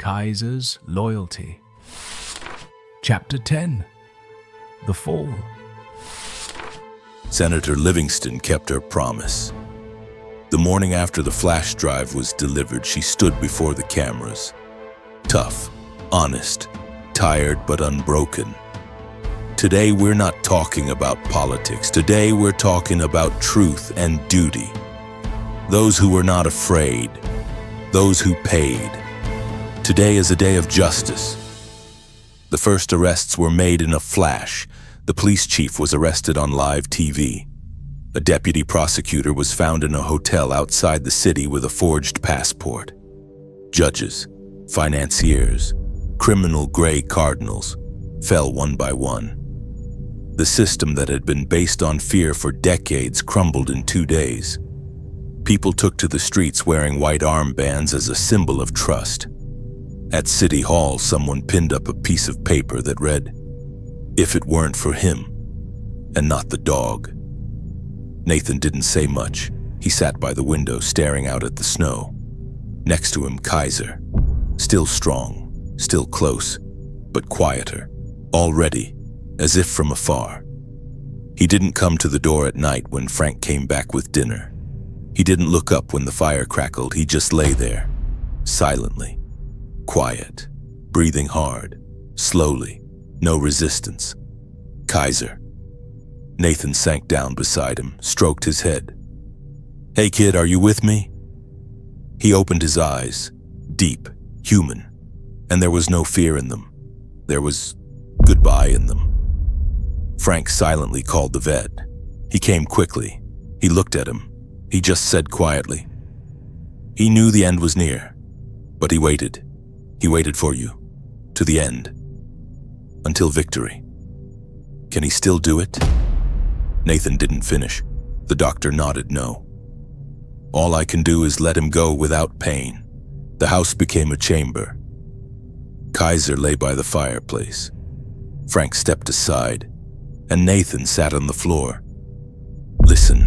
Kaiser's loyalty. Chapter 10. The Fall. Senator Livingston kept her promise. The morning after the flash drive was delivered, she stood before the cameras. Tough, honest, tired but unbroken. Today we're not talking about politics. Today we're talking about truth and duty. Those who were not afraid. Those who paid. Today is a day of justice. The first arrests were made in a flash. The police chief was arrested on live TV. A deputy prosecutor was found in a hotel outside the city with a forged passport. Judges, financiers, criminal gray cardinals fell one by one. The system that had been based on fear for decades crumbled in 2 days. People took to the streets wearing white armbands as a symbol of trust. At City Hall, someone pinned up a piece of paper that read, "If it weren't for him, and not the dog." Nathan didn't say much. He sat by the window staring out at the snow. Next to him, Kaiser. Still strong, still close, but quieter, already, as if from afar. He didn't come to the door at night when Frank came back with dinner. He didn't look up when the fire crackled. He just lay there, silently, quiet, breathing hard, slowly, no resistance. Kaiser. Nathan sank down beside him, stroked his head. "Hey kid, are you with me?" He opened his eyes, deep, human, and there was no fear in them. There was goodbye in them. Frank silently called the vet. He came quickly. He looked at him. He just said quietly, "He knew the end was near, but he waited. He waited for you, to the end, until victory. Can he still do it?" Nathan didn't finish. The doctor nodded no. "All I can do is let him go without pain." The house became a chamber. Kaiser lay by the fireplace. Frank stepped aside, and Nathan sat on the floor. "Listen,"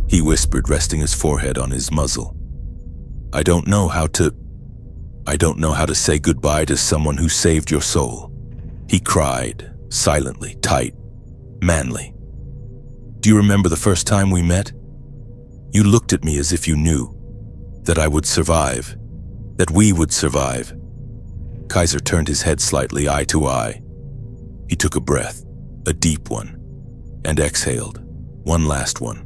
he whispered, resting his forehead on his muzzle. I don't know how to say goodbye to someone who saved your soul." He cried, silently, tight, manly. "Do you remember the first time we met? You looked at me as if you knew that I would survive, that we would survive." Kaiser turned his head slightly, eye to eye. He took a breath, a deep one, and exhaled, one last one.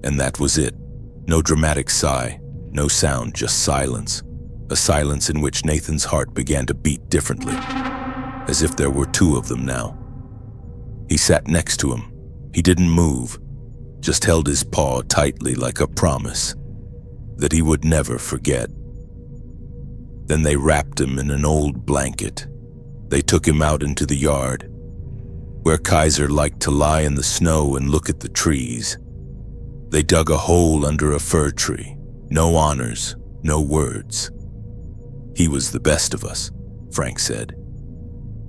And that was it. No dramatic sigh, no sound, just silence. A silence in which Nathan's heart began to beat differently, as if there were two of them now. He sat next to him. He didn't move, just held his paw tightly like a promise that he would never forget. Then they wrapped him in an old blanket. They took him out into the yard, where Kaiser liked to lie in the snow and look at the trees. They dug a hole under a fir tree. No honors, no words. "He was the best of us," Frank said.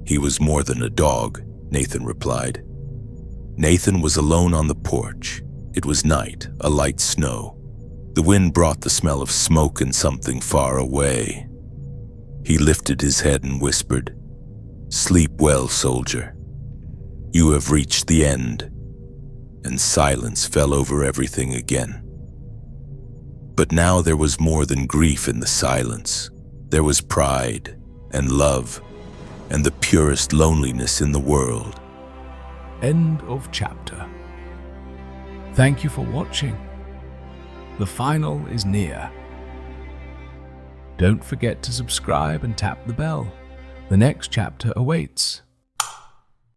"He was more than a dog," Nathan replied. Nathan was alone on the porch. It was night, a light snow. The wind brought the smell of smoke and something far away. He lifted his head and whispered, "Sleep well, soldier. You have reached the end." And silence fell over everything again. But now there was more than grief in the silence. There was pride and love and the purest loneliness in the world. End of chapter. Thank you for watching. The final is near. Don't forget to subscribe and tap the bell. The next chapter awaits.